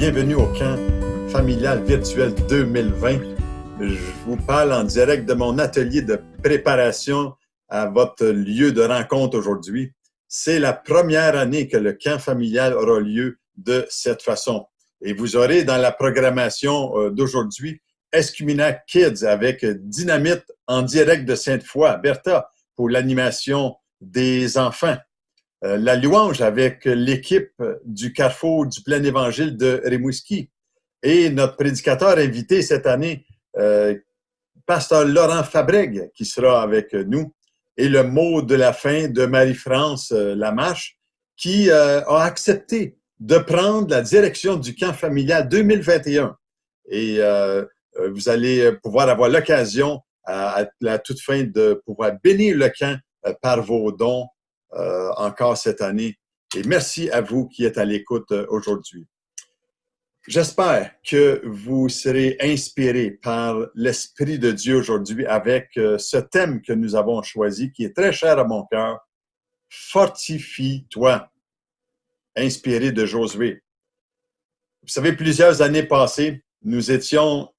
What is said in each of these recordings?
bienvenue au camp familial virtuel 2020. Je vous parle en direct de mon atelier de préparation à votre lieu de rencontre aujourd'hui. C'est la première année que le camp familial aura lieu de cette façon. Et vous aurez dans la programmation d'aujourd'hui Escuminac Kids avec Dynamite en direct de Sainte-Foy, Bertha, pour l'animation des enfants. La louange avec l'équipe du Carrefour du Plein Évangile de Rimouski. Et notre prédicateur invité cette année, Pasteur Laurent Fabrègue, qui sera avec nous. Et le mot de la fin de Marie-France Lamarche, qui a accepté de prendre la direction du camp familial 2021. Et vous allez pouvoir avoir l'occasion à la toute fin de pouvoir bénir le camp par vos dons encore cette année. Et merci à vous qui êtes à l'écoute aujourd'hui. J'espère que vous serez inspirés par l'Esprit de Dieu aujourd'hui avec ce thème que nous avons choisi, qui est très cher à mon cœur. Fortifie-toi, inspiré de Josué. Vous savez, plusieurs années passées, nous étions,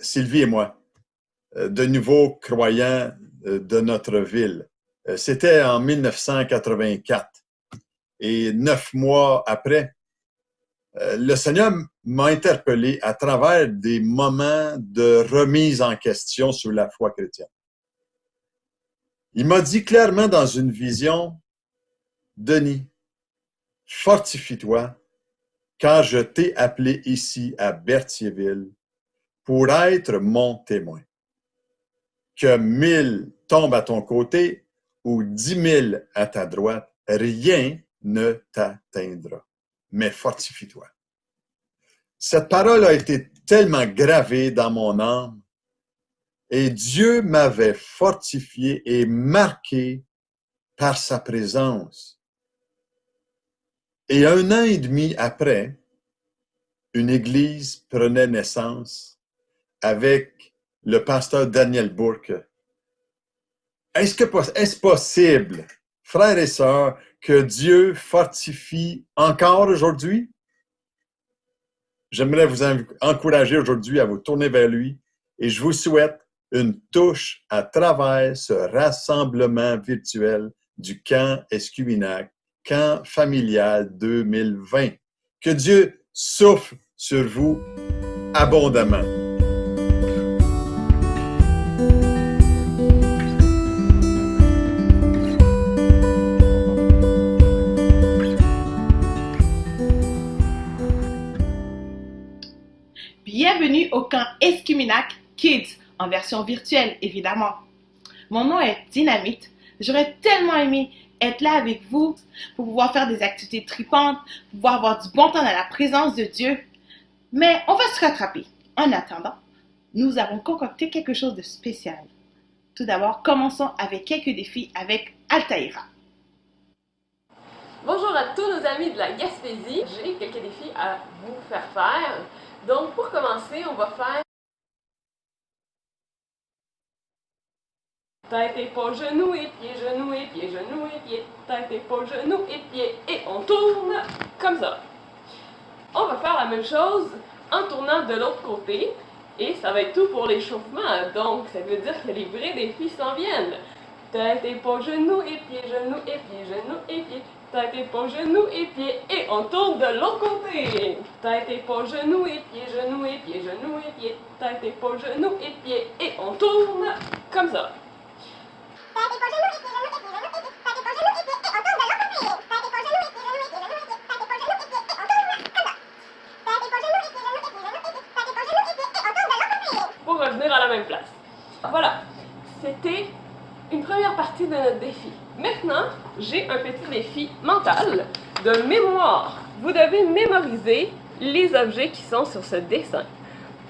Sylvie et moi, de nouveaux croyants de notre ville. C'était en 1984. Et 9 mois après, le Seigneur m'a interpellé à travers des moments de remise en question sur la foi chrétienne. Il m'a dit clairement dans une vision, « Denis, fortifie-toi, car je t'ai appelé ici à Berthierville pour être mon témoin. Que 1000 tombent à ton côté ou 10 000 à ta droite, rien ne t'atteindra. Mais fortifie-toi. » Cette parole a été tellement gravée dans mon âme et Dieu m'avait fortifié et marqué par sa présence. Et 1 an et demi après, une église prenait naissance avec le pasteur Daniel Bourque. Est-ce possible, frères et sœurs, que Dieu fortifie encore aujourd'hui? J'aimerais vous encourager aujourd'hui à vous tourner vers lui et je vous souhaite une touche à travers ce rassemblement virtuel du camp Escuminac, camp familial 2020. Que Dieu souffle sur vous abondamment. Bienvenue au camp Escuminac Kids, en version virtuelle évidemment. Mon nom est Dynamite. J'aurais tellement aimé être là avec vous pour pouvoir faire des activités tripantes, pour pouvoir avoir du bon temps dans la présence de Dieu. Mais on va se rattraper. En attendant, nous avons concocté quelque chose de spécial. Tout d'abord, commençons avec quelques défis avec Altaïra. Bonjour à tous nos amis de la Gaspésie. J'ai quelques défis à vous faire. Donc, pour commencer, on va faire tête, épaules, genoux et pieds, genoux et pieds, genoux et pieds, tête, épaules, genoux et pieds, et on tourne comme ça. On va faire la même chose en tournant de l'autre côté, et ça va être tout pour l'échauffement. Donc, ça veut dire que les vrais défis s'en viennent. Tête, épaules, genoux et pieds, genoux et pieds, genoux et pieds. Tête, épaules, genoux et pieds, et on tourne de l'autre côté. Tête, épaules, genoux et pieds, genoux et pieds, genoux et pieds. Tête, épaules, genoux et pieds, et on tourne comme ça. Tête, épaules, genoux et pieds, genoux et pieds, genoux et pieds. Tête, épaules, genoux et pieds, et on tourne de l'autre côté. Tête, épaules, genoux et pieds, genoux et pieds, genoux et pieds. Tête, épaules, genoux et pieds, et on tourne comme ça. Tête, épaules, genoux et pieds, genoux et pieds, genoux et pieds. Tête, épaules, genoux et pieds, et on tourne de l'autre côté. Pour revenir à la même place. Voilà. C'était une première partie de notre défi. Maintenant, j'ai un petit défi mental de mémoire. Vous devez mémoriser les objets qui sont sur ce dessin.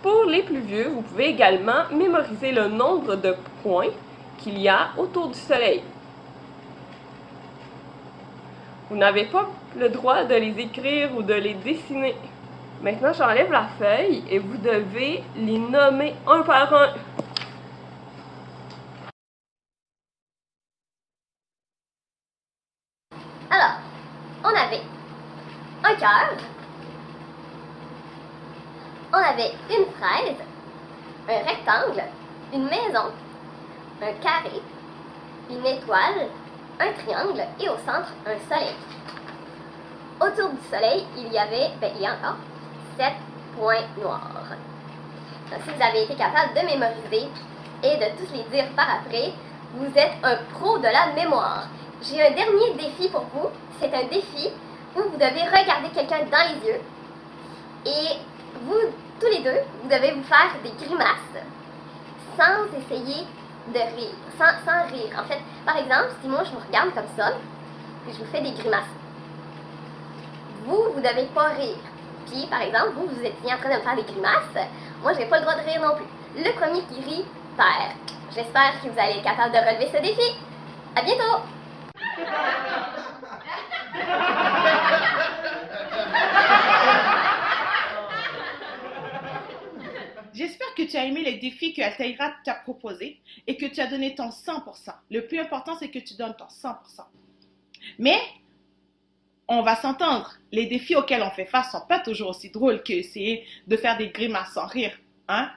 Pour les plus vieux, vous pouvez également mémoriser le nombre de points qu'il y a autour du soleil. Vous n'avez pas le droit de les écrire ou de les dessiner. Maintenant, j'enlève la feuille et vous devez les nommer un par un. Alors, on avait un cœur, avait une fraise, un rectangle, une maison, un carré, une étoile, un triangle et au centre, un soleil. Autour du soleil, il y a encore 7 points noirs. Donc, si vous avez été capable de mémoriser et de tous les dire par après, vous êtes un pro de la mémoire. J'ai un dernier défi pour vous. C'est un défi où vous devez regarder quelqu'un dans les yeux et vous, tous les deux, vous devez vous faire des grimaces sans essayer de rire, sans rire. En fait, par exemple, si moi je vous regarde comme ça, puis je vous fais des grimaces, vous ne devez pas rire. Puis, par exemple, vous étiez en train de me faire des grimaces, moi je n'ai pas le droit de rire non plus. Le premier qui rit perd. J'espère que vous allez être capable de relever ce défi. À bientôt! J'espère que tu as aimé les défis que Altaïra t'a proposés et que tu as donné ton 100%. Le plus important, c'est que tu donnes ton 100%. Mais, on va s'entendre, les défis auxquels on fait face ne sont pas toujours aussi drôles qu'essayer de faire des grimaces sans rire. Hein?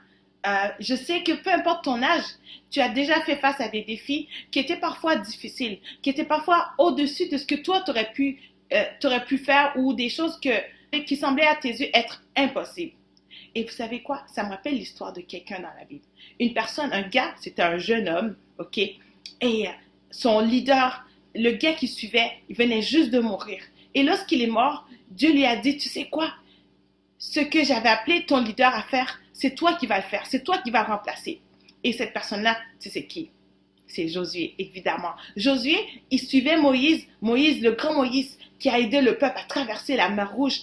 Je sais que peu importe ton âge, tu as déjà fait face à des défis qui étaient parfois difficiles, qui étaient parfois au-dessus de ce que toi, tu aurais pu faire ou des choses qui semblaient à tes yeux être impossibles. Et vous savez quoi? Ça me rappelle l'histoire de quelqu'un dans la Bible. Une personne, un gars, c'était un jeune homme, ok? Et son leader, le gars qui suivait, il venait juste de mourir. Et lorsqu'il est mort, Dieu lui a dit, tu sais quoi? Ce que j'avais appelé ton leader à faire, c'est toi qui vas le faire, c'est toi qui vas le remplacer. Et cette personne-là, tu sais c'est qui? C'est Josué, évidemment. Josué, il suivait Moïse, le grand Moïse, qui a aidé le peuple à traverser la mer Rouge,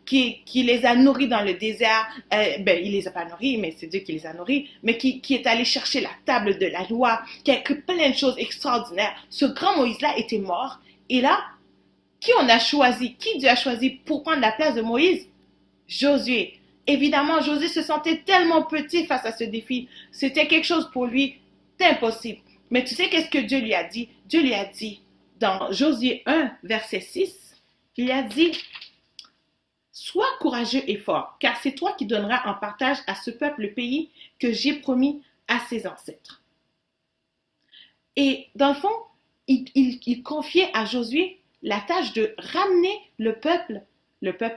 qui les a nourris dans le désert. Il les a pas nourris, mais c'est Dieu qui les a nourris, mais qui est allé chercher la table de la loi, qui a écrit plein de choses extraordinaires. Ce grand Moïse-là était mort. Et là, qui on a choisi? Qui Dieu a choisi pour prendre la place de Moïse? Josué. Évidemment, Josué se sentait tellement petit face à ce défi. C'était quelque chose pour lui d'impossible. Mais tu sais qu'est-ce que Dieu lui a dit? Dieu lui a dit, dans Josué 1, verset 6, il a dit, « Sois courageux et fort, car c'est toi qui donneras en partage à ce peuple le pays que j'ai promis à ses ancêtres. » Et dans le fond, il confiait à Josué la tâche de ramener le peuple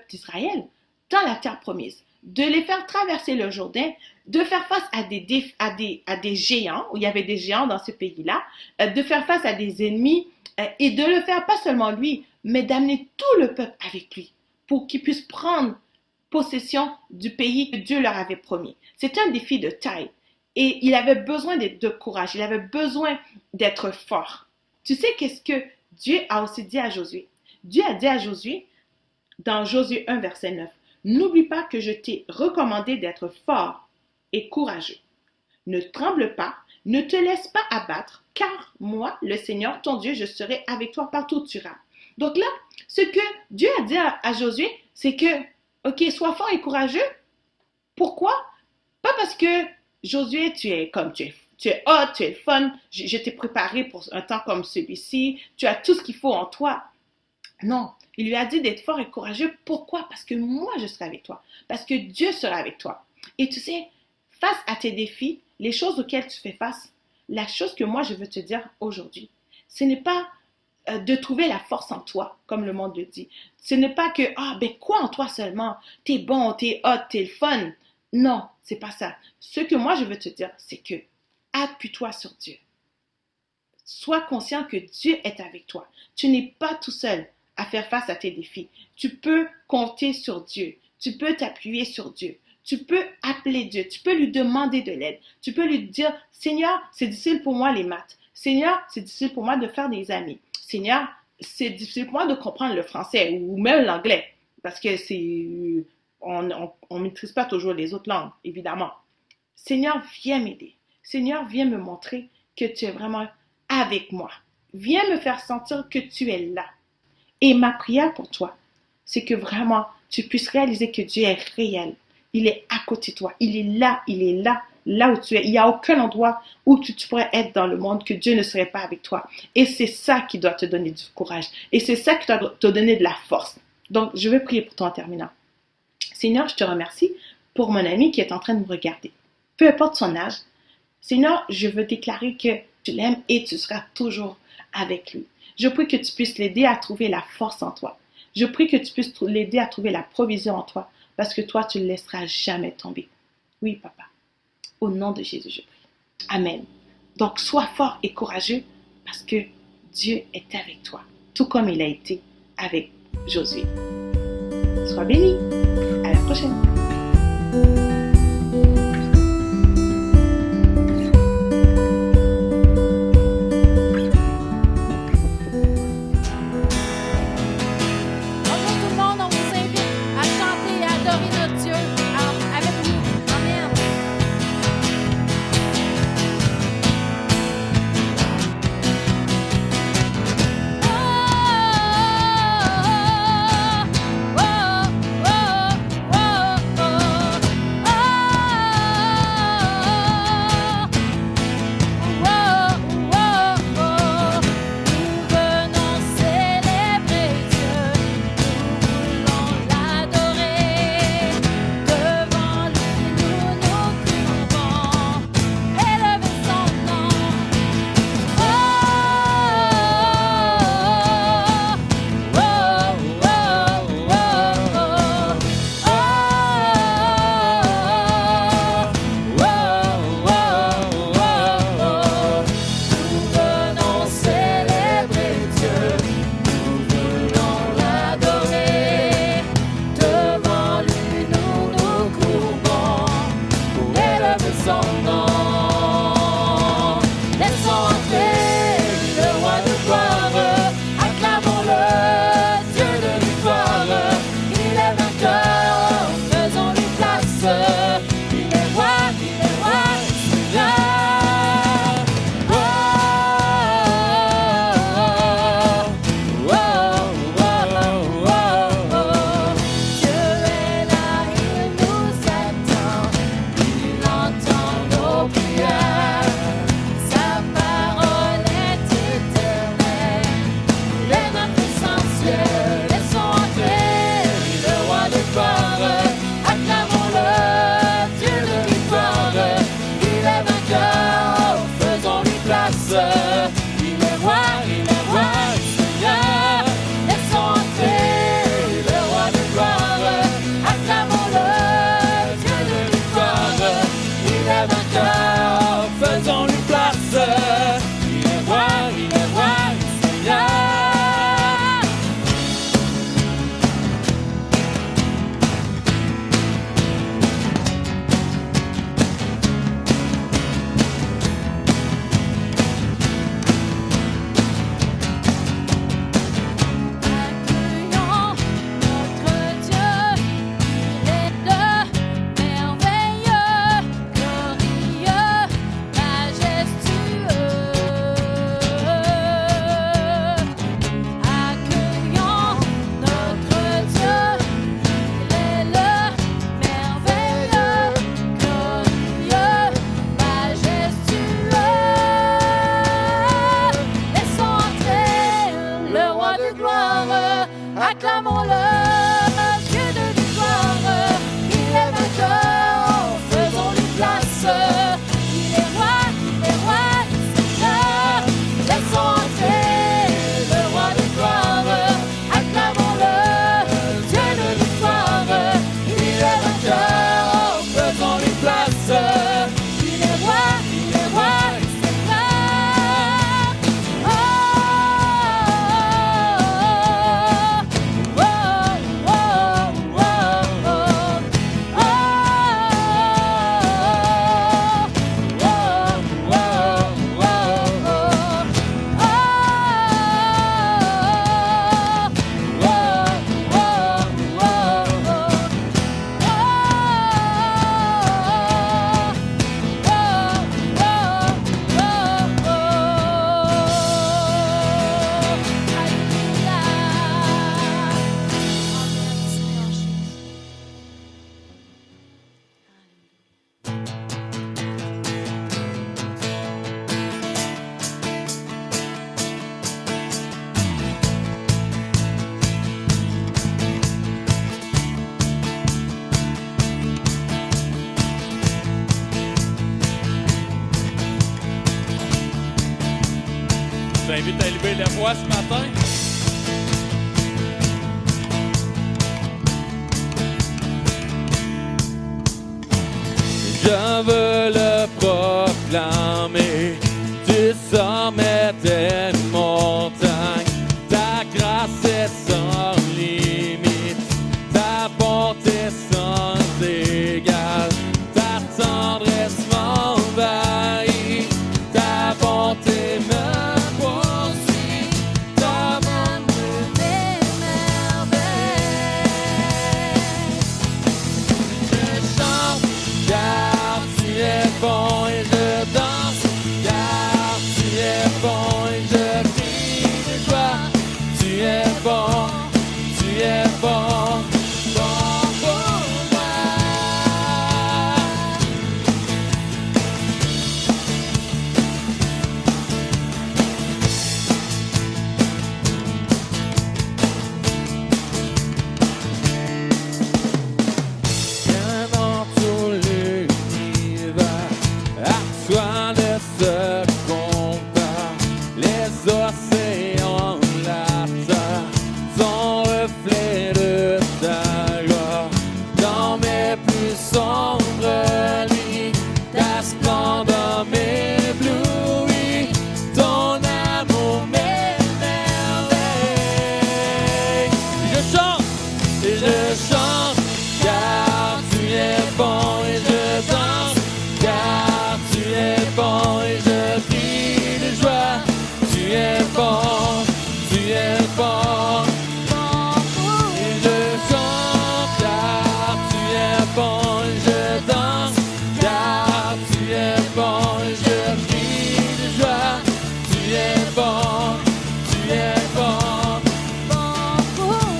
d'Israël, dans la terre promise, de les faire traverser le Jourdain, de faire face à des géants, où il y avait des géants dans ce pays-là, de faire face à des ennemis, et de le faire pas seulement lui, mais d'amener tout le peuple avec lui, pour qu'ils puissent prendre possession du pays que Dieu leur avait promis. C'est un défi de taille, et il avait besoin de courage, il avait besoin d'être fort. Tu sais qu'est-ce que Dieu a aussi dit à Josué? Dieu a dit à Josué, dans Josué 1, verset 9, « N'oublie pas que je t'ai recommandé d'être fort et courageux. Ne tremble pas, ne te laisse pas abattre, car moi, le Seigneur, ton Dieu, je serai avec toi partout où tu iras. » Donc là, ce que Dieu a dit à Josué, c'est que, ok, sois fort et courageux. Pourquoi? Pas parce que Josué, tu es hot, tu es le fun, je t'ai préparé pour un temps comme celui-ci, tu as tout ce qu'il faut en toi. Non, il lui a dit d'être fort et courageux. Pourquoi? Parce que moi, je serai avec toi. Parce que Dieu sera avec toi. Et tu sais, face à tes défis, les choses auxquelles tu fais face, la chose que moi, je veux te dire aujourd'hui, ce n'est pas de trouver la force en toi, comme le monde le dit. Ce n'est pas que, quoi en toi seulement? T'es bon, t'es hot, t'es le fun. Non, c'est pas ça. Ce que moi, je veux te dire, c'est que appuie-toi sur Dieu. Sois conscient que Dieu est avec toi. Tu n'es pas tout seul à faire face à tes défis. Tu peux compter sur Dieu. Tu peux t'appuyer sur Dieu. Tu peux appeler Dieu. Tu peux lui demander de l'aide. Tu peux lui dire, Seigneur, c'est difficile pour moi les maths. Seigneur, c'est difficile pour moi de faire des amis. Seigneur, c'est difficile pour moi de comprendre le français ou même l'anglais. Parce que on ne maîtrise pas toujours les autres langues, évidemment. Seigneur, viens m'aider. Seigneur, viens me montrer que tu es vraiment avec moi. Viens me faire sentir que tu es là. Et ma prière pour toi, c'est que vraiment, tu puisses réaliser que Dieu est réel. Il est à côté de toi. Il est là où tu es. Il n'y a aucun endroit où tu pourrais être dans le monde que Dieu ne serait pas avec toi. Et c'est ça qui doit te donner du courage. Et c'est ça qui doit te donner de la force. Donc, je vais prier pour toi en terminant. Seigneur, je te remercie pour mon ami qui est en train de me regarder. Peu importe son âge, Seigneur, je veux déclarer que tu l'aimes et tu seras toujours avec lui. Je prie que tu puisses l'aider à trouver la force en toi. Je prie que tu puisses l'aider à trouver la provision en toi, parce que toi, tu ne le laisseras jamais tomber. Oui, papa. Au nom de Jésus, je prie. Amen. Donc, sois fort et courageux, parce que Dieu est avec toi, tout comme il a été avec Josué. Sois béni. À la prochaine. invite à élever la voix ce matin. Je veux le proclamer, tu sommets des montagnes, ta grâce est sans limite, ta bonté sans égale, ta tendresse m'envahit, ta bonté me poursuit, ta bonté m'émerveille. Je chante car tu es bon et je danse, car tu es bon et je crie de joie. Tu es bon, tu es bon, bon pour moi. Viens dans tout l'univers, à toi ne se compare. Les océans, la terre, sont reflets de ta gloire. Dans mes plus sombres nuits, ta splendeur m'éblouit, ton amour m'émerveille. Je chante et je chante, car tu es bon et je danse, car tu es bon et je crie de joie. Tu es bon, tu es bon, et je chante, car tu es bon et je danse, car tu es bon et je crie de joie. Tu es bon, tu es bon,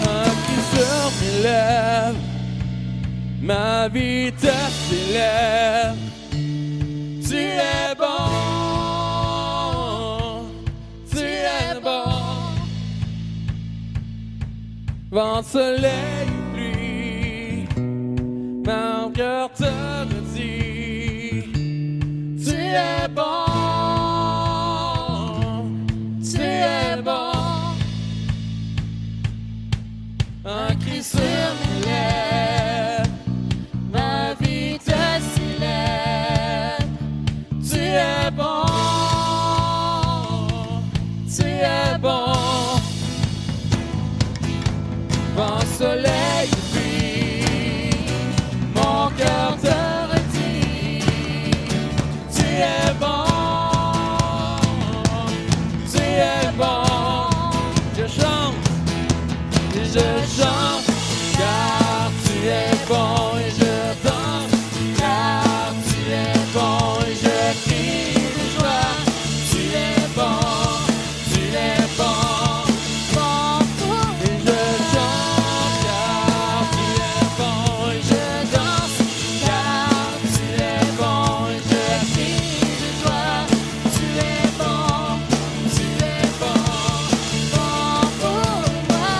un cri sur mes lèvres, ma vie te célèbre. Tu es bon, tu es bon. Vent, soleil, pluie, mon cœur te redit. Tu es bon, tu es bon. Un cri sur mes lèvres, ma vie te célèbre. Tu es bon, tu es bon. Vent, soleil, pluie, mon cœur te redit. Tu es bon, tu es bon. Je chante, car tu es bon et je danse, car tu es bon et je crie de joie. Tu es bon, tu es bon, et je chante, car tu es bon et je danse, car tu es bon et je crie de joie. Tu es bon, bon pour moi.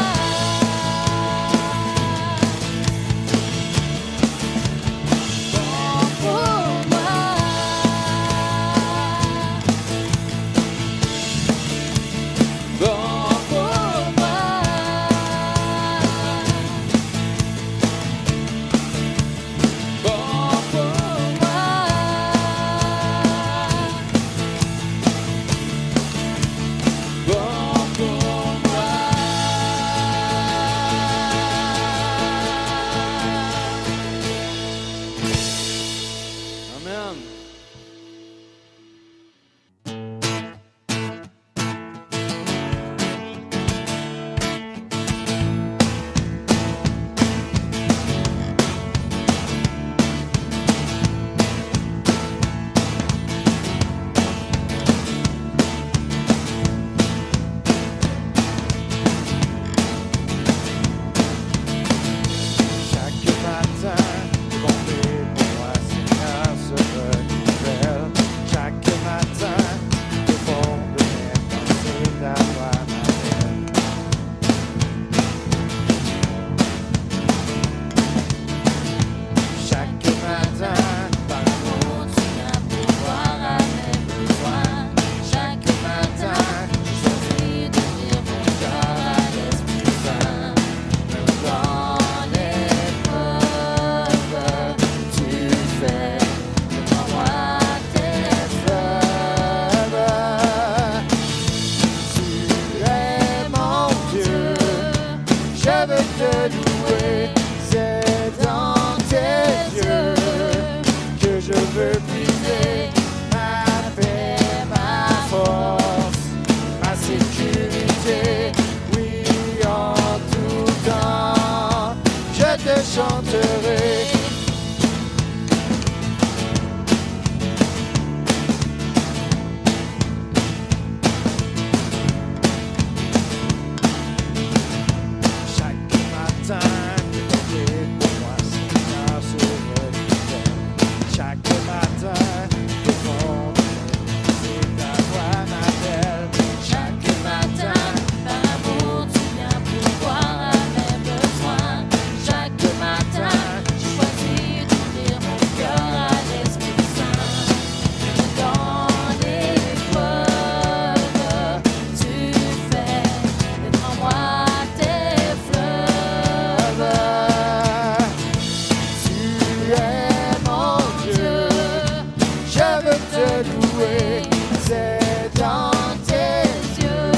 louer. C'est dans tes yeux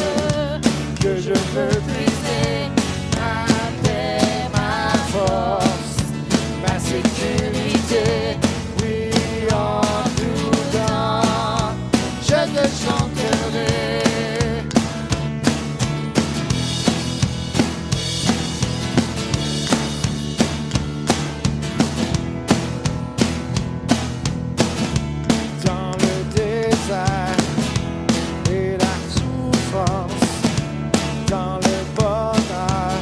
que je veux puiser ma paix, ma force, ma sécurité. Oui, en tout temps, je te chanterai. Dans le désert et la souffrance, dans le bonheur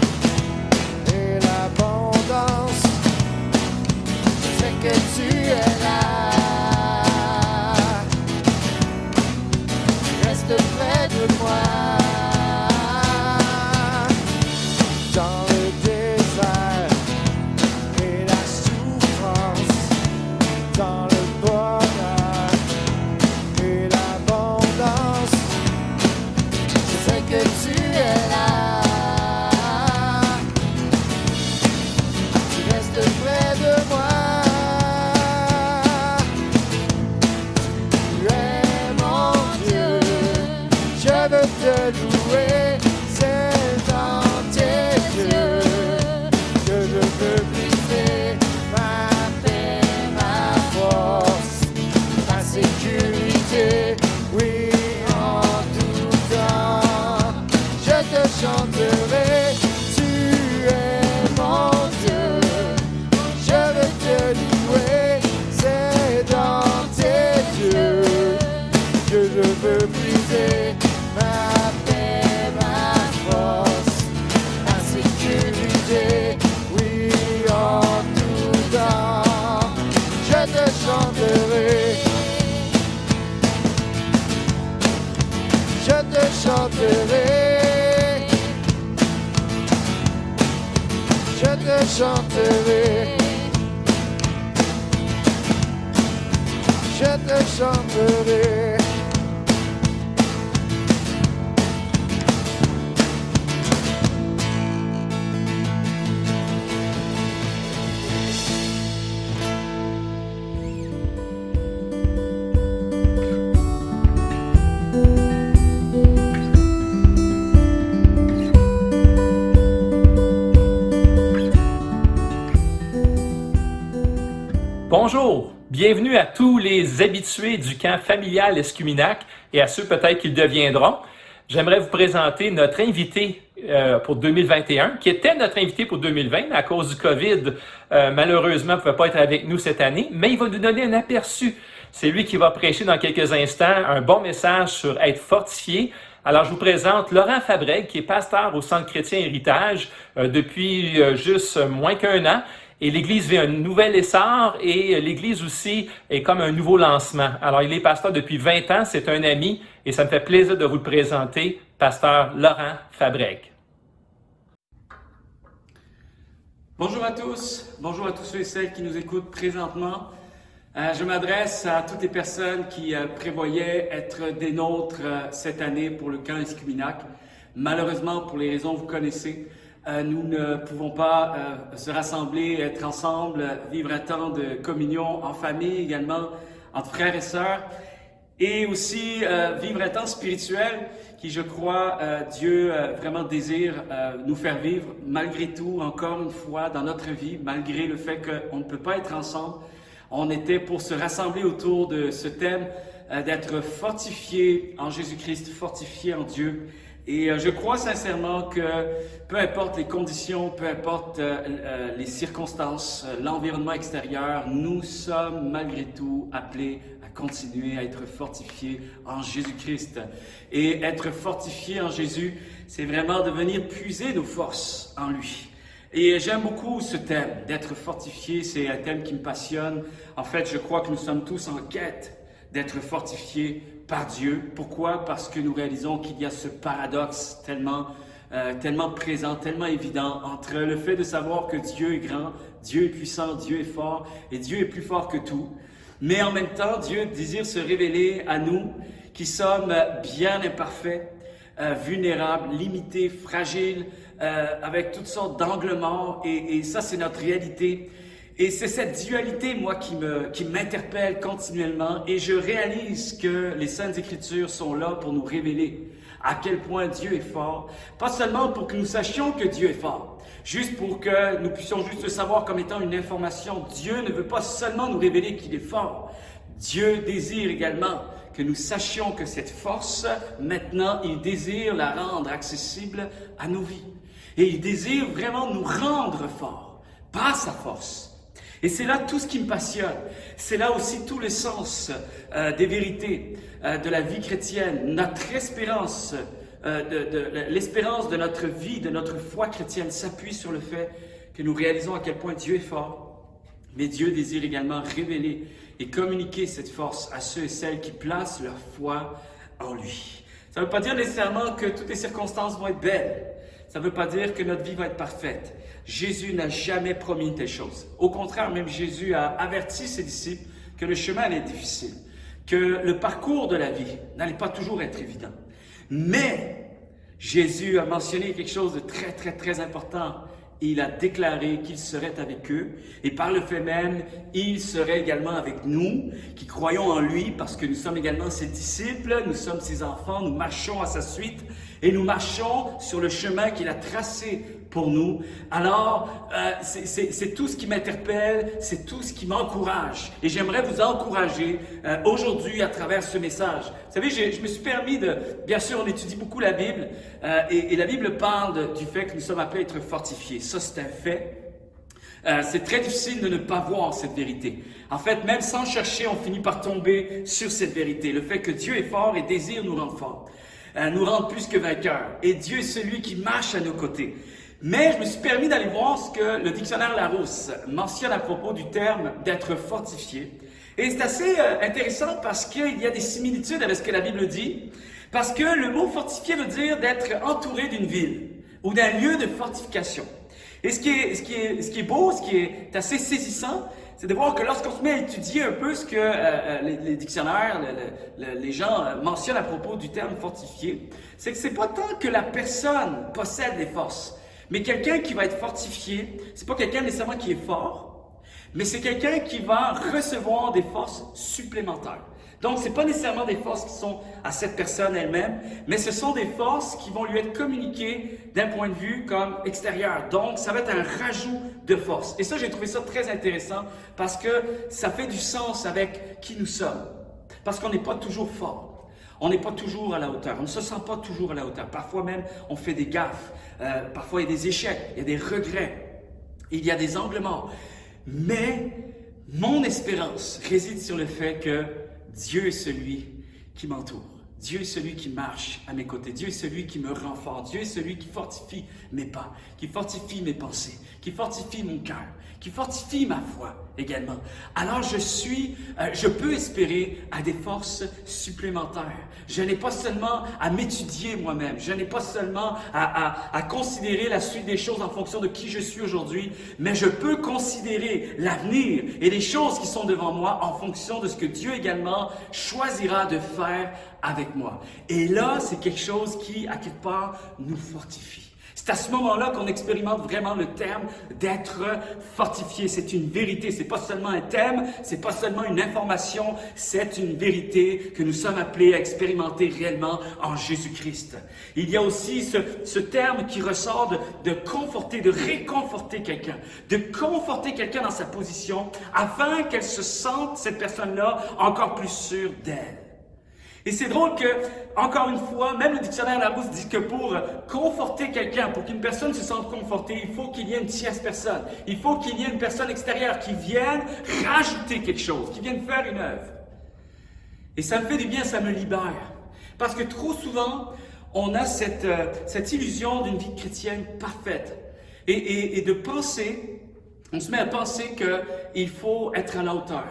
et l'abondance, je sais que tu es là. Reste près de moi. Dans le désert et la souffrance, dans le bonheur et l'abondance, je sais que tu es là. Tu restes près de moi. Tu es mon Dieu, je veux te louer. C'est dans tes yeux que je veux puiser ma paix, ma force, ma sécurité. Oui, en tout temps, je te chanterai. Tu es mon Dieu, je veux te louer. C'est dans tes yeux que je veux puiser ma paix, ma force, ma sécurité. Oui, en tout temps, je te chanterai. Je te chanterai. Je te chanterai. Je te chanterai. Bonjour, bienvenue à tous les habitués du camp familial Escuminac et à ceux peut-être qui le deviendront. J'aimerais vous présenter notre invité pour 2021, qui était notre invité pour 2020, mais à cause du COVID, malheureusement, il ne pouvait pas être avec nous cette année, mais il va nous donner un aperçu. C'est lui qui va prêcher dans quelques instants un bon message sur être fortifié. Alors, je vous présente Laurent Fabrègue, qui est pasteur au Centre chrétien Héritage depuis juste moins qu'1 an. Et l'Église vit un nouvel essor et l'Église aussi est comme un nouveau lancement. Alors, il est pasteur depuis 20 ans, c'est un ami et ça me fait plaisir de vous le présenter, pasteur Laurent Fabrègue. Bonjour à tous ceux et celles qui nous écoutent présentement. Je m'adresse à toutes les personnes qui prévoyaient être des nôtres cette année pour le camp Escuminac. Malheureusement, pour les raisons que vous connaissez, nous ne pouvons pas se rassembler, être ensemble, vivre un temps de communion en famille également, entre frères et sœurs, et aussi vivre un temps spirituel qui, je crois, Dieu vraiment désire nous faire vivre malgré tout, encore une fois, dans notre vie, malgré le fait qu'on ne peut pas être ensemble. On était pour se rassembler autour de ce thème d'être fortifié en Jésus-Christ, fortifié en Dieu. Et je crois sincèrement que peu importe les conditions, peu importe les circonstances, l'environnement extérieur, nous sommes malgré tout appelés à continuer à être fortifiés en Jésus-Christ. Et être fortifié en Jésus, c'est vraiment de venir puiser nos forces en lui. Et j'aime beaucoup ce thème, d'être fortifié, c'est un thème qui me passionne. En fait, je crois que nous sommes tous en quête d'être fortifiés par Dieu. Pourquoi? Parce que nous réalisons qu'il y a ce paradoxe tellement présent, tellement évident entre le fait de savoir que Dieu est grand, Dieu est puissant, Dieu est fort et Dieu est plus fort que tout. Mais en même temps, Dieu désire se révéler à nous qui sommes bien imparfaits, vulnérables, limités, fragiles, avec toutes sortes d'angles morts et ça c'est notre réalité. Et c'est cette dualité, moi, qui m'interpelle continuellement, et je réalise que les Saintes Écritures sont là pour nous révéler à quel point Dieu est fort, pas seulement pour que nous sachions que Dieu est fort, juste pour que nous puissions juste le savoir comme étant une information. Dieu ne veut pas seulement nous révéler qu'il est fort, Dieu désire également que nous sachions que cette force, maintenant, il désire la rendre accessible à nos vies. Et il désire vraiment nous rendre forts par sa force. Et c'est là tout ce qui me passionne. C'est là aussi tout le sens des vérités de la vie chrétienne. Notre espérance, l'espérance de notre vie, de notre foi chrétienne s'appuie sur le fait que nous réalisons à quel point Dieu est fort. Mais Dieu désire également révéler et communiquer cette force à ceux et celles qui placent leur foi en lui. Ça ne veut pas dire nécessairement que toutes les circonstances vont être belles. Ça ne veut pas dire que notre vie va être parfaite. Jésus n'a jamais promis une telle chose. Au contraire, même Jésus a averti ses disciples que le chemin allait être difficile, que le parcours de la vie n'allait pas toujours être évident. Mais Jésus a mentionné quelque chose de très, très, très important. Il a déclaré qu'il serait avec eux et par le fait même, il serait également avec nous qui croyons en lui parce que nous sommes également ses disciples, nous sommes ses enfants, nous marchons à sa suite et nous marchons sur le chemin qu'il a tracé pour nous. Alors, c'est tout ce qui m'interpelle, c'est tout ce qui m'encourage. Et j'aimerais vous encourager aujourd'hui à travers ce message. Vous savez, je me suis permis de... Bien sûr, on étudie beaucoup la Bible et la Bible parle du fait que nous sommes appelés à être fortifiés. Ça, c'est un fait. C'est très difficile de ne pas voir cette vérité. En fait, même sans chercher, on finit par tomber sur cette vérité. Le fait que Dieu est fort et désire nous rendre forts, nous rendre plus que vainqueurs. Et Dieu est celui qui marche à nos côtés. Mais je me suis permis d'aller voir ce que le dictionnaire Larousse mentionne à propos du terme d'être fortifié. Et c'est assez intéressant parce qu'il y a des similitudes avec ce que la Bible dit. Parce que le mot fortifié veut dire d'être entouré d'une ville ou d'un lieu de fortification. Et ce qui est beau, ce qui est assez saisissant, c'est de voir que lorsqu'on se met à étudier un peu ce que les dictionnaires, les gens mentionnent à propos du terme fortifié, c'est que c'est pas tant que la personne possède des forces, mais quelqu'un qui va être fortifié, c'est pas quelqu'un nécessairement qui est fort, mais c'est quelqu'un qui va recevoir des forces supplémentaires. Donc, ce n'est pas nécessairement des forces qui sont à cette personne elle-même, mais ce sont des forces qui vont lui être communiquées d'un point de vue comme extérieur. Donc, ça va être un rajout de force. Et ça, j'ai trouvé ça très intéressant parce que ça fait du sens avec qui nous sommes. Parce qu'on n'est pas toujours fort. On n'est pas toujours à la hauteur. On ne se sent pas toujours à la hauteur. Parfois même, on fait des gaffes. Parfois, il y a des échecs, il y a des regrets, il y a des angles morts. Mais mon espérance réside sur le fait que Dieu est celui qui m'entoure. Dieu est celui qui marche à mes côtés. Dieu est celui qui me rend fort. Dieu est celui qui fortifie mes pas, qui fortifie mes pensées, qui fortifie mon cœur, qui fortifie ma foi également. Alors je peux espérer à des forces supplémentaires. Je n'ai pas seulement à m'étudier moi-même. Je n'ai pas seulement à considérer la suite des choses en fonction de qui je suis aujourd'hui, mais je peux considérer l'avenir et les choses qui sont devant moi en fonction de ce que Dieu également choisira de faire avec moi. Et là, c'est quelque chose qui, à quelque part, nous fortifie. C'est à ce moment-là qu'on expérimente vraiment le terme d'être fortifié. C'est une vérité, c'est pas seulement un thème, c'est pas seulement une information, c'est une vérité que nous sommes appelés à expérimenter réellement en Jésus-Christ. Il y a aussi ce terme qui ressort de conforter, de réconforter quelqu'un, de conforter quelqu'un dans sa position afin qu'elle se sente, cette personne-là, encore plus sûre d'elle. Et c'est drôle que, encore une fois, même le dictionnaire Larousse dit que pour conforter quelqu'un, pour qu'une personne se sente confortée, il faut qu'il y ait une tierce personne. Il faut qu'il y ait une personne extérieure qui vienne rajouter quelque chose, qui vienne faire une œuvre. Et ça me fait du bien, ça me libère. Parce que trop souvent, on a cette illusion d'une vie chrétienne parfaite. Et de penser, on se met à penser qu'il faut être à la hauteur.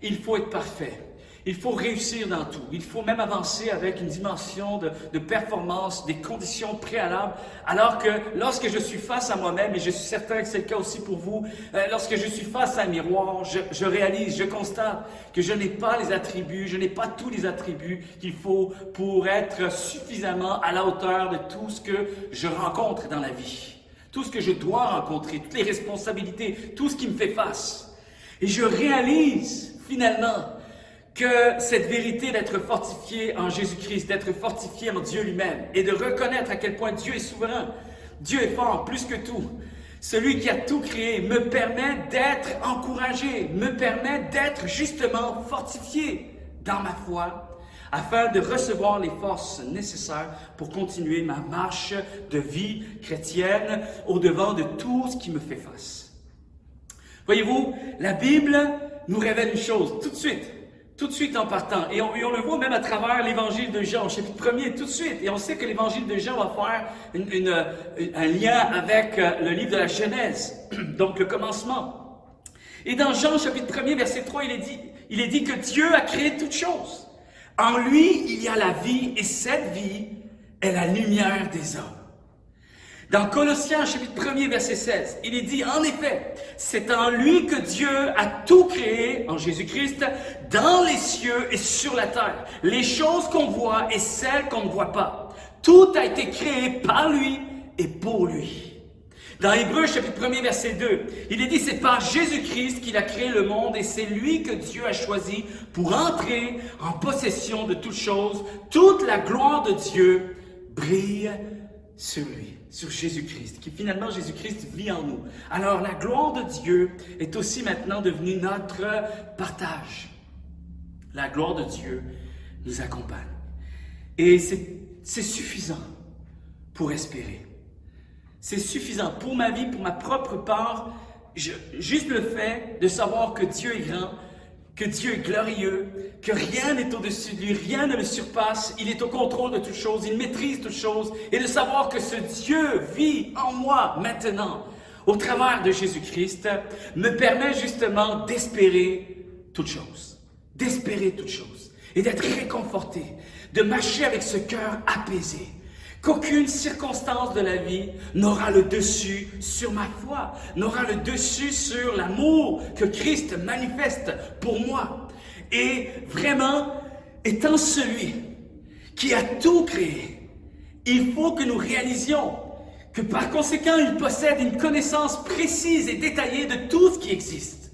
Il faut être parfait. Il faut réussir dans tout. Il faut même avancer avec une dimension de performance, des conditions préalables. Alors que lorsque je suis face à moi-même, et je suis certain que c'est le cas aussi pour vous, lorsque je suis face à un miroir, je réalise, je constate que je n'ai pas les attributs, je n'ai pas tous les attributs qu'il faut pour être suffisamment à la hauteur de tout ce que je rencontre dans la vie. tout ce que je dois rencontrer, toutes les responsabilités, tout ce qui me fait face. Et je réalise finalement que cette vérité d'être fortifié en Jésus-Christ, d'être fortifié en Dieu lui-même et de reconnaître à quel point Dieu est souverain, Dieu est fort plus que tout. Celui qui a tout créé me permet d'être encouragé, me permet d'être justement fortifié dans ma foi afin de recevoir les forces nécessaires pour continuer ma marche de vie chrétienne au-devant de tout ce qui me fait face. Voyez-vous, la Bible nous révèle une chose tout de suite en partant. Et on le voit même à travers l'évangile de Jean, chapitre 1er, tout de suite. Et on sait que l'évangile de Jean va faire un lien avec le livre de la Genèse, donc le commencement. Et dans Jean, chapitre 1er, verset 3, il est dit que Dieu a créé toutes choses. En lui, il y a la vie, et cette vie est la lumière des hommes. Dans Colossiens, chapitre 1er, verset 16, il est dit, en effet, c'est en lui que Dieu a tout créé, en Jésus-Christ, dans les cieux et sur la terre. Les choses qu'on voit et celles qu'on ne voit pas. Tout a été créé par lui et pour lui. Dans Hébreux, chapitre 1er, verset 2, il est dit, c'est par Jésus-Christ qu'il a créé le monde et c'est lui que Dieu a choisi pour entrer en possession de toutes choses. Toute la gloire de Dieu brille sur lui, sur Jésus-Christ, qui finalement Jésus-Christ vit en nous. Alors la gloire de Dieu est aussi maintenant devenue notre partage. La gloire de Dieu nous accompagne. Et c'est suffisant pour espérer. C'est suffisant pour ma vie, pour ma propre part. Juste le fait de savoir que Dieu est grand, que Dieu est glorieux, que rien n'est au-dessus de lui, rien ne le surpasse, il est au contrôle de toutes choses, il maîtrise toutes choses, et de savoir que ce Dieu vit en moi maintenant, au travers de Jésus-Christ, me permet justement d'espérer toutes choses, et d'être réconforté, de marcher avec ce cœur apaisé, qu'aucune circonstance de la vie n'aura le dessus sur ma foi, n'aura le dessus sur l'amour que Christ manifeste pour moi. Et vraiment, étant celui qui a tout créé, il faut que nous réalisions que par conséquent, il possède une connaissance précise et détaillée de tout ce qui existe.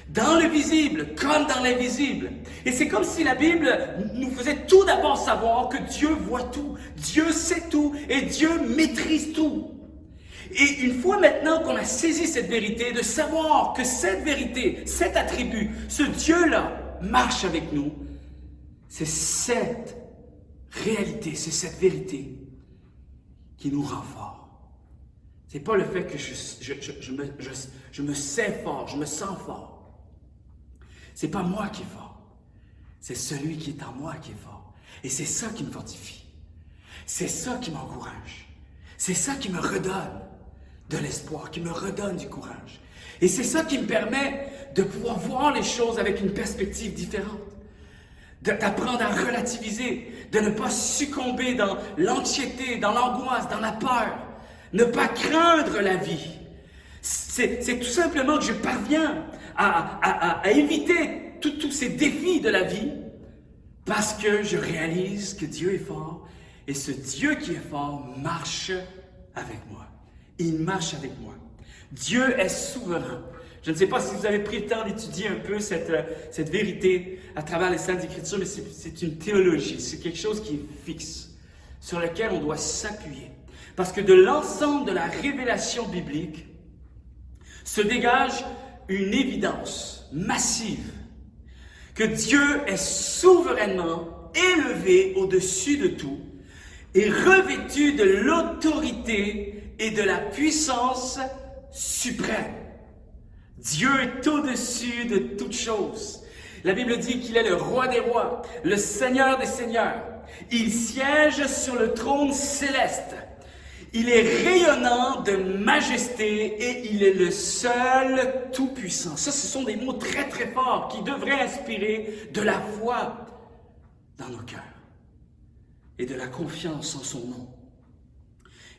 Dans le visible comme dans l'invisible. Et c'est comme si la Bible nous faisait tout d'abord savoir que Dieu voit tout, Dieu sait tout et Dieu maîtrise tout. Et une fois maintenant qu'on a saisi cette vérité, de savoir que cette vérité, cet attribut, ce Dieu-là marche avec nous, c'est cette réalité, c'est cette vérité qui nous rend forts. C'est pas le fait que je me sais fort, je me sens fort. C'est pas moi qui est fort, c'est celui qui est en moi qui est fort. Et c'est ça qui me fortifie, c'est ça qui m'encourage, c'est ça qui me redonne de l'espoir, qui me redonne du courage. Et c'est ça qui me permet de pouvoir voir les choses avec une perspective différente, d'apprendre à relativiser, de ne pas succomber dans l'anxiété, dans l'angoisse, dans la peur, ne pas craindre la vie. C'est tout simplement que je parviens à éviter tous ces défis de la vie parce que je réalise que Dieu est fort et ce Dieu qui est fort marche avec moi. Il marche avec moi. Dieu est souverain. Je ne sais pas si vous avez pris le temps d'étudier un peu cette vérité à travers les Saintes Écritures, mais c'est une théologie, c'est quelque chose qui est fixe, sur lequel on doit s'appuyer. Parce que de l'ensemble de la révélation biblique se dégage une évidence massive que Dieu est souverainement élevé au-dessus de tout et revêtu de l'autorité et de la puissance suprême. Dieu est au-dessus de toutes choses. La Bible dit qu'il est le roi des rois, le Seigneur des seigneurs. Il siège sur le trône céleste. Il est rayonnant de majesté et il est le seul tout-puissant. Ça, ce sont des mots très très forts qui devraient inspirer de la foi dans nos cœurs et de la confiance en son nom.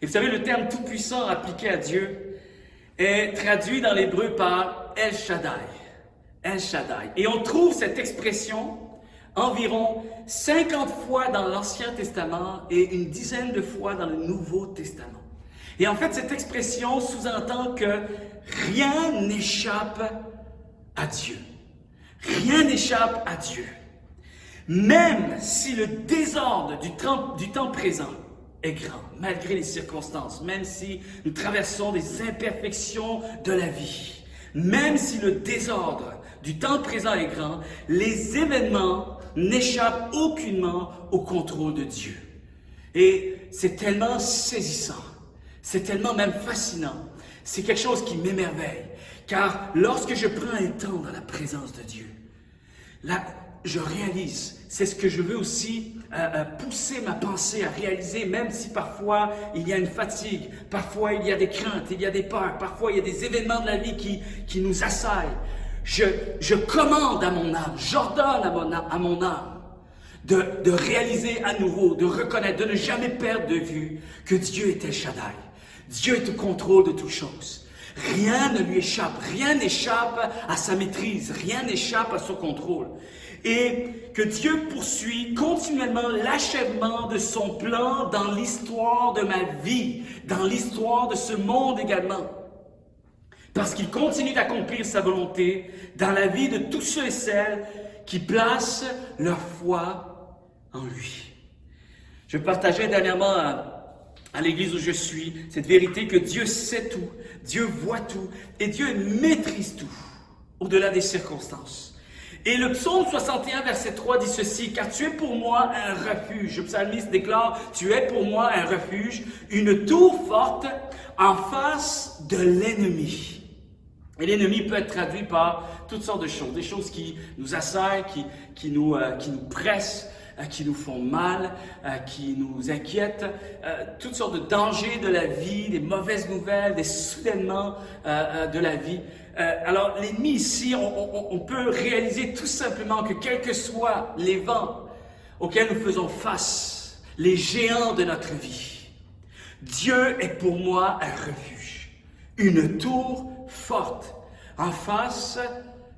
Et vous savez, le terme tout-puissant appliqué à Dieu est traduit dans l'hébreu par El Shaddai. El Shaddai. Et on trouve cette expression environ 50 fois dans l'Ancien Testament et une dizaine de fois dans le Nouveau Testament. Et en fait, cette expression sous-entend que rien n'échappe à Dieu. Rien n'échappe à Dieu. Même si le désordre du temps présent est grand, malgré les circonstances, même si nous traversons des imperfections de la vie, même si le désordre du temps présent est grand, les événements n'échappent aucunement au contrôle de Dieu. Et c'est tellement saisissant, c'est tellement même fascinant, c'est quelque chose qui m'émerveille, car lorsque je prends un temps dans la présence de Dieu, là, je réalise, c'est ce que je veux aussi pousser ma pensée à réaliser, même si parfois il y a une fatigue, parfois il y a des craintes, il y a des peurs, parfois il y a des événements de la vie qui nous assaillent. Je commande à mon âme, j'ordonne à mon âme de réaliser à nouveau, de reconnaître, de ne jamais perdre de vue que Dieu est El Shaddai. Dieu est au contrôle de toutes choses. Rien ne lui échappe, rien n'échappe à sa maîtrise, rien n'échappe à son contrôle. Et que Dieu poursuit continuellement l'achèvement de son plan dans l'histoire de ma vie, dans l'histoire de ce monde également. Parce qu'il continue d'accomplir sa volonté dans la vie de tous ceux et celles qui placent leur foi en lui. Je partageais dernièrement à l'église où je suis cette vérité que Dieu sait tout, Dieu voit tout et Dieu maîtrise tout au-delà des circonstances. Et le psaume 61, verset 3 dit ceci, « Car tu es pour moi un refuge. » Le psalmiste déclare, « Tu es pour moi un refuge, une tour forte en face de l'ennemi. » Et l'ennemi peut être traduit par toutes sortes de choses, des choses qui nous assaillent, qui nous pressent, qui nous font mal, qui nous inquiètent, toutes sortes de dangers de la vie, des mauvaises nouvelles, des soudainements de la vie. Alors l'ennemi ici, on peut réaliser tout simplement que quels que soient les vents auxquels nous faisons face, les géants de notre vie, Dieu est pour moi un refuge, une tour forte en face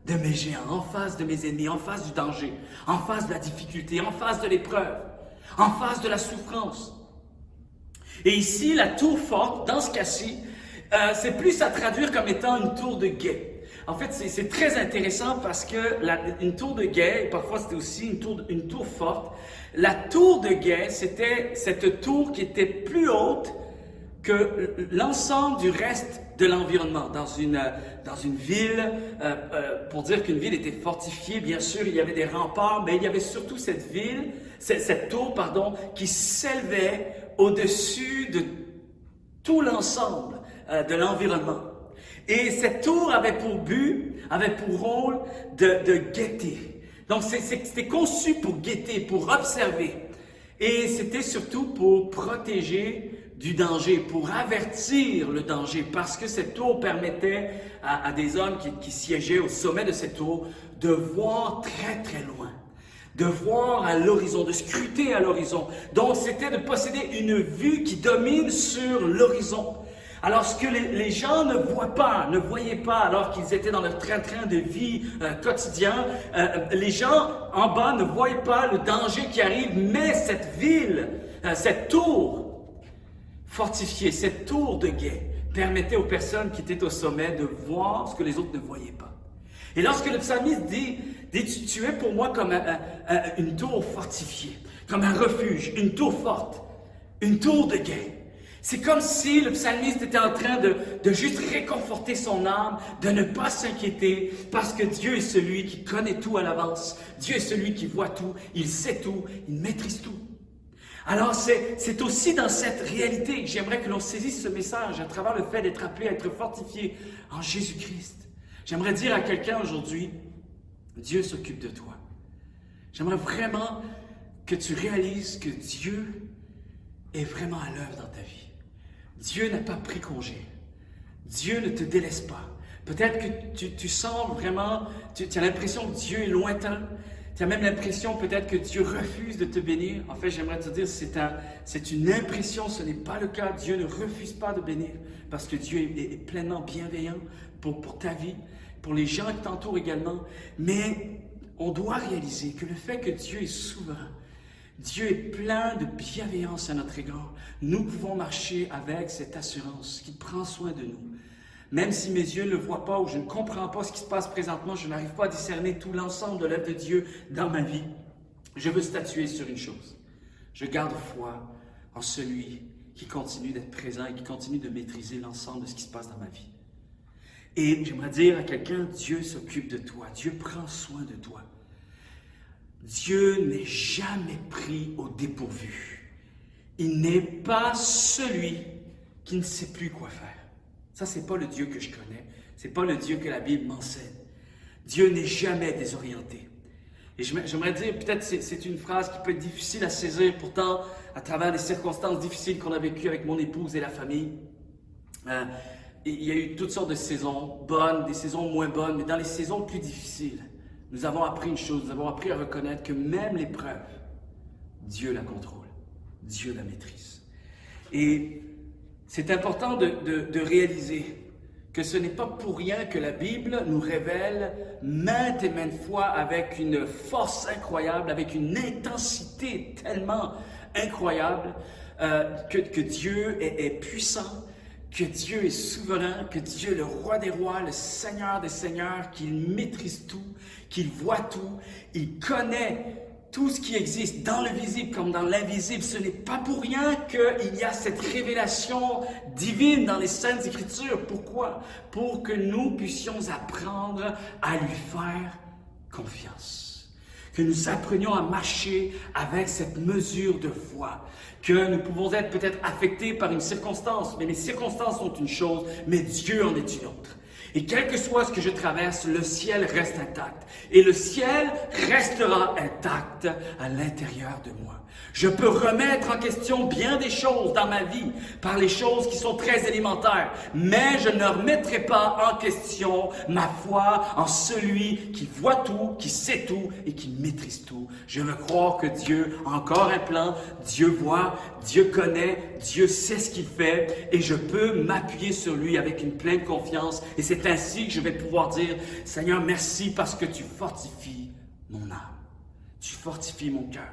de mes géants, en face de mes ennemis, en face du danger, en face de la difficulté, en face de l'épreuve, en face de la souffrance. Et ici, la tour forte, dans ce cas-ci, c'est plus à traduire comme étant une tour de guet. En fait, c'est très intéressant parce que une tour de guet, et parfois c'était aussi une tour forte, la tour de guet, c'était cette tour qui était plus haute que l'ensemble du reste de l'environnement. Dans une ville, pour dire qu'une ville était fortifiée, bien sûr, il y avait des remparts, mais il y avait surtout cette tour, qui s'élevait au-dessus de tout l'ensemble de l'environnement. Et cette tour avait pour rôle de guetter. Donc c'était conçu pour guetter, pour observer. Et c'était surtout pour protéger du danger, pour avertir le danger, parce que cette tour permettait à des hommes qui siégeaient au sommet de cette tour de voir très très loin, de voir à l'horizon, de scruter à l'horizon. Donc c'était de posséder une vue qui domine sur l'horizon. Alors ce que les gens ne voyaient pas alors qu'ils étaient dans leur train-train de vie quotidien, les gens en bas ne voyaient pas le danger qui arrive, mais cette ville, cette tour fortifiée, cette tour de guet, permettait aux personnes qui étaient au sommet de voir ce que les autres ne voyaient pas. Et lorsque le psalmiste dit tu es pour moi comme une tour fortifiée, comme un refuge, une tour forte, une tour de guet. C'est comme si le psalmiste était en train de juste réconforter son âme, de ne pas s'inquiéter, parce que Dieu est celui qui connaît tout à l'avance. Dieu est celui qui voit tout, il sait tout, il maîtrise tout. Alors c'est aussi dans cette réalité que j'aimerais que l'on saisisse ce message à travers le fait d'être appelé à être fortifié en Jésus-Christ. J'aimerais dire à quelqu'un aujourd'hui, Dieu s'occupe de toi. J'aimerais vraiment que tu réalises que Dieu est vraiment à l'œuvre dans ta vie. Dieu n'a pas pris congé. Dieu ne te délaisse pas. Peut-être que tu sens vraiment, tu as l'impression que Dieu est lointain. Tu as même l'impression peut-être que Dieu refuse de te bénir. En fait, j'aimerais te dire, c'est une impression, ce n'est pas le cas. Dieu ne refuse pas de bénir parce que Dieu est pleinement bienveillant pour ta vie, pour les gens qui t'entourent également. Mais on doit réaliser que le fait que Dieu est souverain, Dieu est plein de bienveillance à notre égard. Nous pouvons marcher avec cette assurance qu'il prend soin de nous. Même si mes yeux ne le voient pas ou je ne comprends pas ce qui se passe présentement, je n'arrive pas à discerner tout l'ensemble de l'œuvre de Dieu dans ma vie, je veux statuer sur une chose. Je garde foi en celui qui continue d'être présent et qui continue de maîtriser l'ensemble de ce qui se passe dans ma vie. Et j'aimerais dire à quelqu'un, Dieu s'occupe de toi, Dieu prend soin de toi. Dieu n'est jamais pris au dépourvu. Il n'est pas celui qui ne sait plus quoi faire. Ça, c'est pas le Dieu que je connais. C'est pas le Dieu que la Bible m'enseigne. Dieu n'est jamais désorienté. Et j'aimerais dire, peut-être c'est une phrase qui peut être difficile à saisir, pourtant, à travers les circonstances difficiles qu'on a vécues avec mon épouse et la famille. Il y a eu toutes sortes de saisons bonnes, des saisons moins bonnes, mais dans les saisons plus difficiles, nous avons appris une chose, nous avons appris à reconnaître que même l'épreuve, Dieu la contrôle, Dieu la maîtrise. Et c'est important de réaliser que ce n'est pas pour rien que la Bible nous révèle maintes et maintes fois avec une force incroyable, avec une intensité tellement incroyable que Dieu est puissant, que Dieu est souverain, que Dieu est le roi des rois, le Seigneur des seigneurs, qu'il maîtrise tout, qu'il voit tout, il connaît tout ce qui existe dans le visible comme dans l'invisible. Ce n'est pas pour rien qu'il y a cette révélation divine dans les Saintes Écritures. Pourquoi? Pour que nous puissions apprendre à lui faire confiance. Que nous apprenions à marcher avec cette mesure de foi. Que nous pouvons être peut-être affectés par une circonstance, mais les circonstances sont une chose, mais Dieu en est une autre. Et quel que soit ce que je traverse, le ciel reste intact. Et le ciel restera intact à l'intérieur de moi. Je peux remettre en question bien des choses dans ma vie par les choses qui sont très élémentaires, mais je ne remettrai pas en question ma foi en celui qui voit tout, qui sait tout et qui maîtrise tout. Je veux croire que Dieu a encore un plan, Dieu voit, Dieu connaît, Dieu sait ce qu'il fait et je peux m'appuyer sur lui avec une pleine confiance. Et c'est ainsi que je vais pouvoir dire, Seigneur, merci parce que tu fortifies mon âme, tu fortifies mon cœur.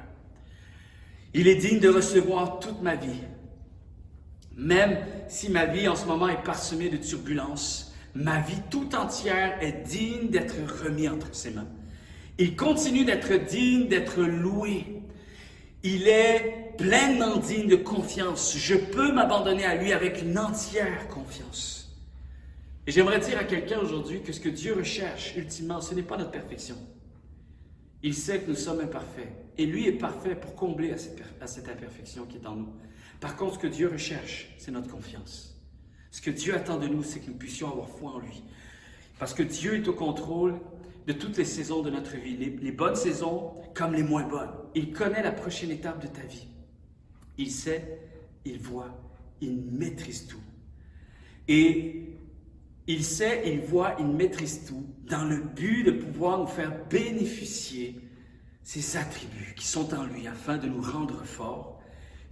Il est digne de recevoir toute ma vie. Même si ma vie en ce moment est parsemée de turbulences, ma vie tout entière est digne d'être remise entre ses mains. Il continue d'être digne d'être loué. Il est pleinement digne de confiance. Je peux m'abandonner à lui avec une entière confiance. Et j'aimerais dire à quelqu'un aujourd'hui que ce que Dieu recherche ultimement, ce n'est pas notre perfection. Il sait que nous sommes imparfaits. Et lui est parfait pour combler à cette imperfection qui est en nous. Par contre, ce que Dieu recherche, c'est notre confiance. Ce que Dieu attend de nous, c'est que nous puissions avoir foi en lui. Parce que Dieu est au contrôle de toutes les saisons de notre vie. Les bonnes saisons comme les moins bonnes. Il connaît la prochaine étape de ta vie. Il sait, il voit, il maîtrise tout. Et il sait, il voit, il maîtrise tout dans le but de pouvoir nous faire bénéficier ces attributs qui sont en lui afin de nous rendre forts,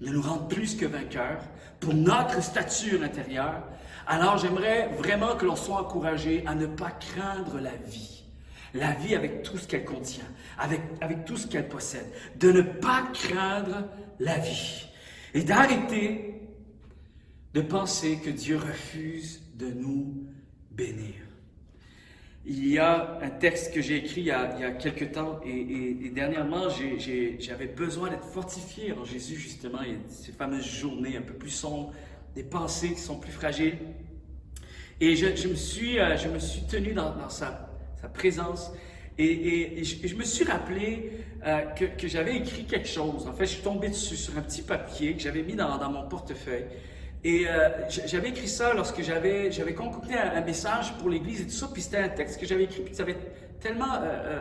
de nous rendre plus que vainqueurs pour notre stature intérieure. Alors j'aimerais vraiment que l'on soit encouragé à ne pas craindre la vie avec tout ce qu'elle contient, avec tout ce qu'elle possède, de ne pas craindre la vie et d'arrêter de penser que Dieu refuse de nous bénir. Il y a un texte que j'ai écrit il y a quelque temps et dernièrement, j'avais besoin d'être fortifié en Jésus justement. Il y a ces fameuses journées un peu plus sombres, des pensées qui sont plus fragiles. Et je me suis tenu dans sa présence et je me suis rappelé que j'avais écrit quelque chose. En fait, je suis tombé dessus sur un petit papier que j'avais mis dans mon portefeuille. Et j'avais écrit ça lorsque j'avais concocté un message pour l'Église et tout ça, puis c'était un texte que j'avais écrit, puis ça avait tellement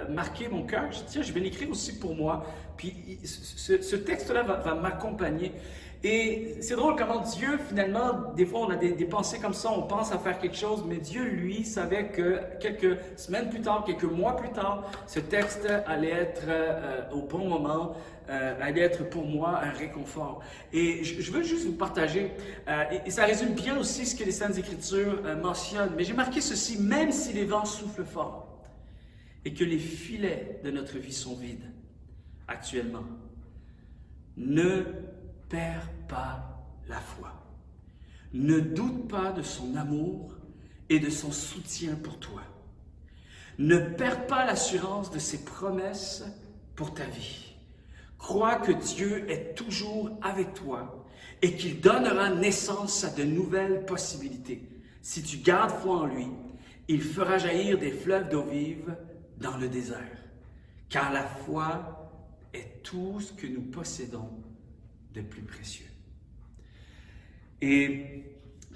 marqué mon cœur. Je me suis dit, tiens, je vais l'écrire aussi pour moi. Puis ce texte-là va m'accompagner. Et c'est drôle comment Dieu, finalement, des fois on a des pensées comme ça, on pense à faire quelque chose, mais Dieu, lui, savait que quelques semaines plus tard, quelques mois plus tard, ce texte allait être au bon moment, allait être pour moi un réconfort. Et je veux juste vous partager, et ça résume bien aussi ce que les Saintes Écritures mentionnent, mais j'ai marqué ceci, même si les vents soufflent fort et que les filets de notre vie sont vides actuellement, Ne perds pas la foi. Ne doute pas de son amour et de son soutien pour toi. Ne perds pas l'assurance de ses promesses pour ta vie. Crois que Dieu est toujours avec toi et qu'il donnera naissance à de nouvelles possibilités. Si tu gardes foi en lui, il fera jaillir des fleuves d'eau vive dans le désert. Car la foi est tout ce que nous possédons de plus précieux. Et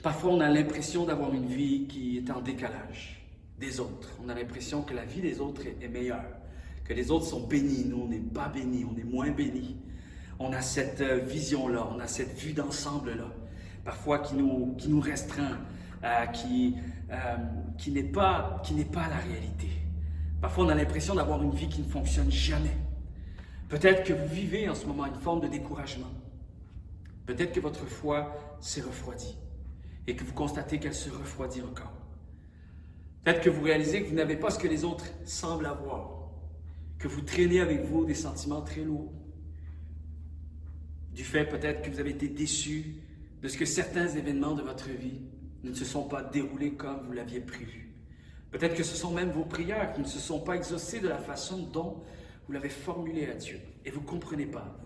parfois, on a l'impression d'avoir une vie qui est en décalage des autres. On a l'impression que la vie des autres est meilleure, que les autres sont bénis. Nous, on n'est pas bénis, on est moins bénis. On a cette vision-là, on a cette vue d'ensemble-là, parfois qui nous restreint, qui n'est pas la réalité. Parfois, on a l'impression d'avoir une vie qui ne fonctionne jamais. Peut-être que vous vivez en ce moment une forme de découragement. Peut-être que votre foi s'est refroidie et que vous constatez qu'elle se refroidit encore. Peut-être que vous réalisez que vous n'avez pas ce que les autres semblent avoir, que vous traînez avec vous des sentiments très lourds, du fait peut-être que vous avez été déçus de ce que certains événements de votre vie ne se sont pas déroulés comme vous l'aviez prévu. Peut-être que ce sont même vos prières qui ne se sont pas exaucées de la façon dont vous l'avez formulé à Dieu. Et vous ne comprenez pas.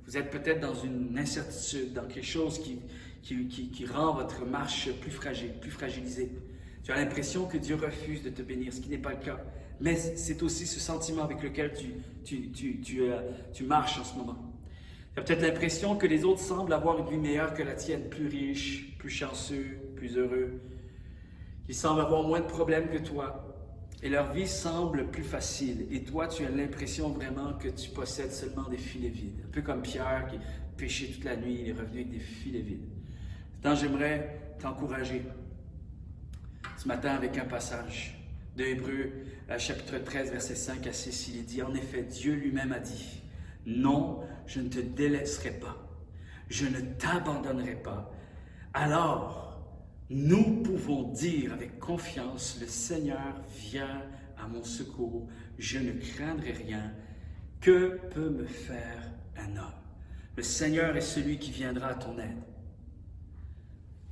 Vous êtes peut-être dans une incertitude, dans quelque chose qui rend votre marche plus fragile, plus fragilisée. Tu as l'impression que Dieu refuse de te bénir, ce qui n'est pas le cas. Mais c'est aussi ce sentiment avec lequel tu marches en ce moment. Tu as peut-être l'impression que les autres semblent avoir une vie meilleure que la tienne, plus riche, plus chanceux, plus heureux. Ils semblent avoir moins de problèmes que toi. Et leur vie semble plus facile. Et toi, tu as l'impression vraiment que tu possèdes seulement des filets vides. Un peu comme Pierre qui pêchait toute la nuit, il est revenu avec des filets vides. Maintenant, j'aimerais t'encourager ce matin avec un passage de Hébreux, chapitre 13, versets 5 à 6. Il est dit, en effet, Dieu lui-même a dit, « Non, je ne te délaisserai pas, je ne t'abandonnerai pas. » Alors, nous pouvons dire avec confiance, le Seigneur vient à mon secours, je ne craindrai rien. Que peut me faire un homme? Le Seigneur est celui qui viendra à ton aide.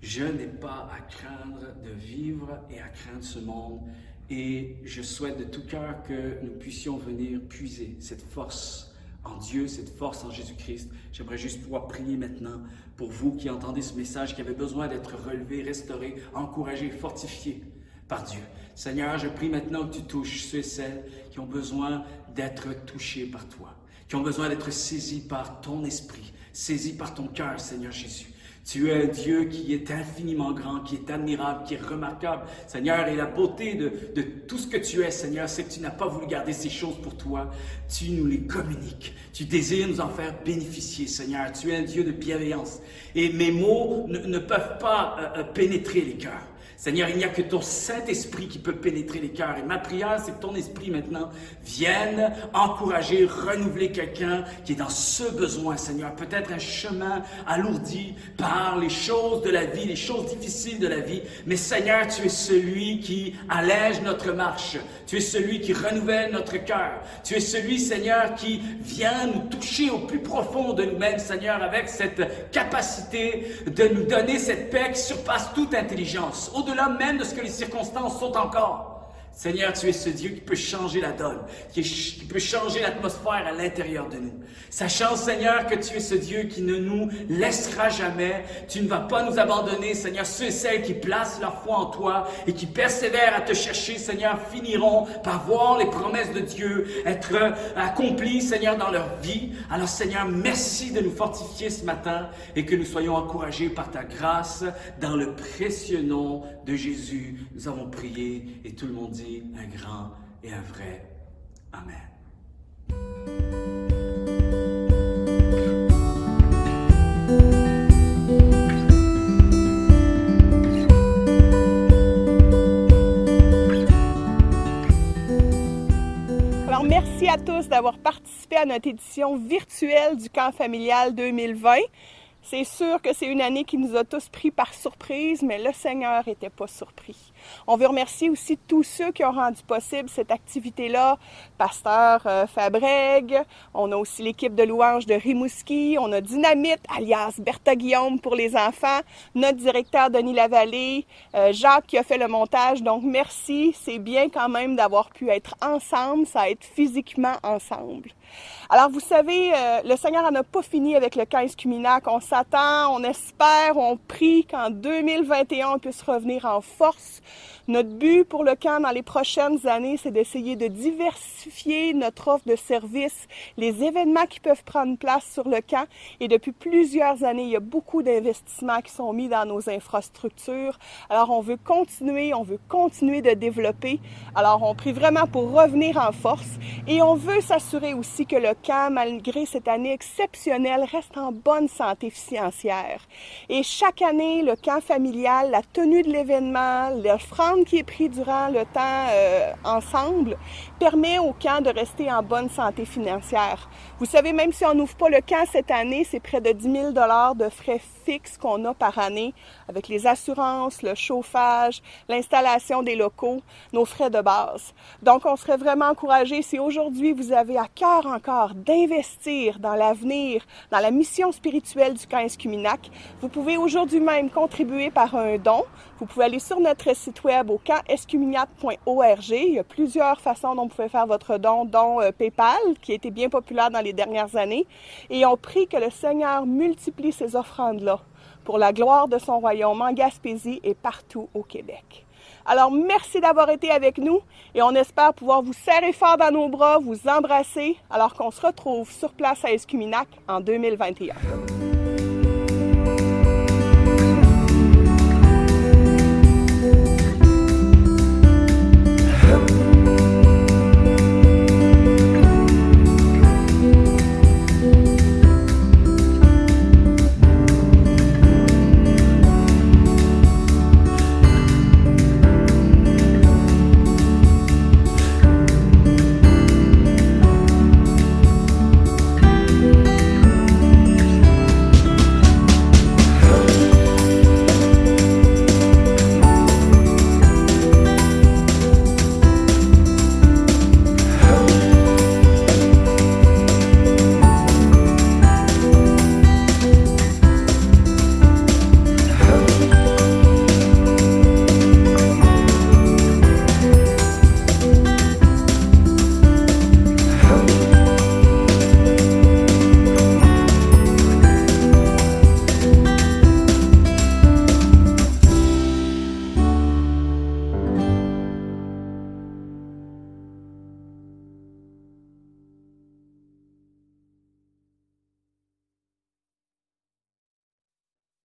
Je n'ai pas à craindre de vivre et à craindre ce monde et je souhaite de tout cœur que nous puissions venir puiser cette force en Dieu, cette force en Jésus-Christ. J'aimerais juste pouvoir prier maintenant pour vous qui entendez ce message, qui avez besoin d'être relevé, restauré, encouragé, fortifié par Dieu. Seigneur, je prie maintenant que tu touches ceux et celles qui ont besoin d'être touchés par toi, qui ont besoin d'être saisis par ton esprit, saisis par ton cœur, Seigneur Jésus. Tu es un Dieu qui est infiniment grand, qui est admirable, qui est remarquable. Seigneur, et la beauté de tout ce que tu es, Seigneur, c'est que tu n'as pas voulu garder ces choses pour toi. Tu nous les communiques. Tu désires nous en faire bénéficier, Seigneur. Tu es un Dieu de bienveillance. Et mes mots ne peuvent pas pénétrer les cœurs. Seigneur, il n'y a que ton Saint-Esprit qui peut pénétrer les cœurs. Et ma prière, c'est que ton Esprit maintenant vienne encourager, renouveler quelqu'un qui est dans ce besoin, Seigneur. Peut-être un chemin alourdi par les choses de la vie, les choses difficiles de la vie. Mais Seigneur, tu es celui qui allège notre marche. Tu es celui qui renouvelle notre cœur. Tu es celui, Seigneur, qui vient nous toucher au plus profond de nous-mêmes, Seigneur, avec cette capacité de nous donner cette paix qui surpasse toute intelligence. Au-delà même de ce que les circonstances sont encore. Seigneur, tu es ce Dieu qui peut changer la donne, qui peut changer l'atmosphère à l'intérieur de nous. Sachant, Seigneur, que tu es ce Dieu qui ne nous laissera jamais. Tu ne vas pas nous abandonner, Seigneur. Ceux et celles qui placent leur foi en toi et qui persévèrent à te chercher, Seigneur, finiront par voir les promesses de Dieu être accomplies, Seigneur, dans leur vie. Alors, Seigneur, merci de nous fortifier ce matin et que nous soyons encouragés par ta grâce. Dans le précieux nom de Jésus, nous avons prié et tout le monde dit un grand et un vrai Amen. Alors, merci à tous d'avoir participé à notre édition virtuelle du Camp familial 2020. C'est sûr que c'est une année qui nous a tous pris par surprise, mais le Seigneur n'était pas surpris. On veut remercier aussi tous ceux qui ont rendu possible cette activité-là. Pasteur Fabrègue, on a aussi l'équipe de louanges de Rimouski, on a Dynamite, alias Bertha Guillaume pour les enfants, notre directeur Denis Lavallée, Jacques qui a fait le montage. Donc merci, c'est bien quand même d'avoir pu être ensemble, ça être physiquement ensemble. Alors vous savez, le Seigneur n'en a pas fini avec le camp Escuminac. On s'attend, on espère, on prie qu'en 2021, on puisse revenir en force. Notre but pour le camp dans les prochaines années, c'est d'essayer de diversifier notre offre de services, les événements qui peuvent prendre place sur le camp. Et depuis plusieurs années, il y a beaucoup d'investissements qui sont mis dans nos infrastructures. Alors on veut continuer de développer. Alors on prie vraiment pour revenir en force et on veut s'assurer aussi que le camp, malgré cette année exceptionnelle, reste en bonne santé financière. Et chaque année, le camp familial, la tenue de l'événement, l'offrande qui est prise durant le temps ensemble, permet au camp de rester en bonne santé financière. Vous savez, même si on n'ouvre pas le camp cette année, c'est près de 10 000 $ de frais fixes qu'on a par année avec les assurances, le chauffage, l'installation des locaux, nos frais de base. Donc, on serait vraiment encouragé si aujourd'hui vous avez à cœur encore d'investir dans l'avenir, dans la mission spirituelle du camp Escuminac. Vous pouvez aujourd'hui même contribuer par un don. Vous pouvez aller sur notre site web au campescuminac.org. Il y a plusieurs façons dont vous pouvez faire votre don, dont PayPal, qui a été bien populaire dans les dernières années. Et on prie que le Seigneur multiplie ces offrandes-là pour la gloire de son royaume en Gaspésie et partout au Québec. Alors, merci d'avoir été avec nous et on espère pouvoir vous serrer fort dans nos bras, vous embrasser, alors qu'on se retrouve sur place à Escuminac en 2021.